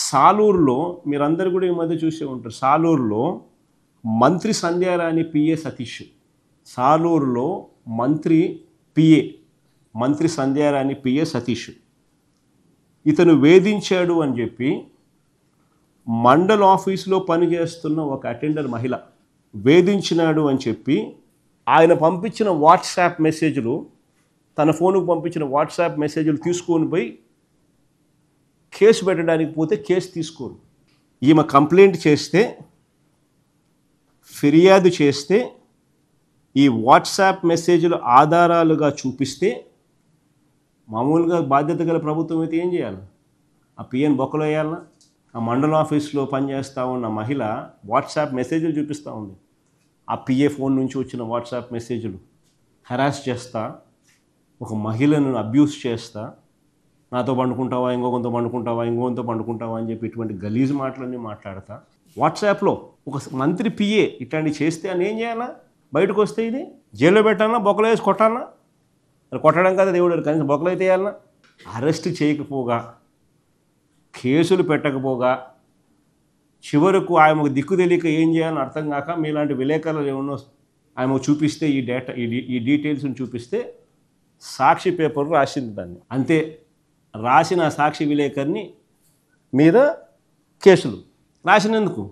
సాలూరులో మీరందరూ కూడా ఈ మధ్య చూసే ఉంటారు. సాలూరులో మంత్రి సంధ్యారాణి పిఏ సతీష్, సాలూరులో మంత్రి పిఏ, మంత్రి సంధ్యారాణి పిఏ సతీష్ ఇతను వేధించాడు అని చెప్పి మండల్ ఆఫీసులో పనిచేస్తున్న ఒక అటెండర్ మహిళ వేధించినాడు అని చెప్పి ఆయన పంపించిన వాట్సాప్ మెసేజ్లు, తన ఫోన్కు పంపించిన వాట్సాప్ మెసేజ్లు తీసుకొని పోయి కేసు పెట్టడానికి పోతే కేసు తీసుకోరు. ఈమె కంప్లైంట్ చేస్తే, ఫిర్యాదు చేస్తే, ఈ వాట్సాప్ మెసేజ్లు ఆధారాలుగా చూపిస్తే మామూలుగా బాధ్యత గల ప్రభుత్వం అయితే ఏం చేయాలి? ఆ పిఎన్ బొక్కలో వేయాలన్నా? ఆ మండల ఆఫీస్లో పనిచేస్తూ ఉన్న మహిళ వాట్సాప్ మెసేజ్లు చూపిస్తూ ఉంది. ఆ పిఏ ఫోన్ నుంచి వచ్చిన వాట్సాప్ మెసేజ్లు హెరాస్ చేస్తా, ఒక మహిళను అబ్యూస్ చేస్తా, నాతో పండుకుంటావా, ఇంకొకరితో పండుకుంటావా, ఇంకొకరితో పండుకుంటావా అని చెప్పి ఇటువంటి గలీజ్ మాటలన్నీ మాట్లాడతా వాట్సాప్లో ఒక మంత్రి పిఏ ఇట్లాంటివి చేస్తే అని ఏం చేయాలా? బయటకు వస్తే ఇది జైల్లో పెట్టాలన్నా, బొక్కలో వేసి కొట్టాలన్నా? మరి కొట్టడం కదా దేవుడు, కనీసం బొక్కలో అయితే వేయాలన్నా? అరెస్ట్ చేయకపోగా, కేసులు పెట్టకపోగా, చివరకు ఆయనకు దిక్కు తెలియక ఏం చేయాలని అర్థం కాక మీలాంటి విలేకరులు ఏమన్నా ఆయనకు చూపిస్తే, ఈ డేటా ఈ డీటెయిల్స్ని చూపిస్తే సాక్షి పేపర్ రాసింది దాన్ని, అంతే. రాసిన సాక్షి విలేకరిని మీద కేసులు రాసినందుకు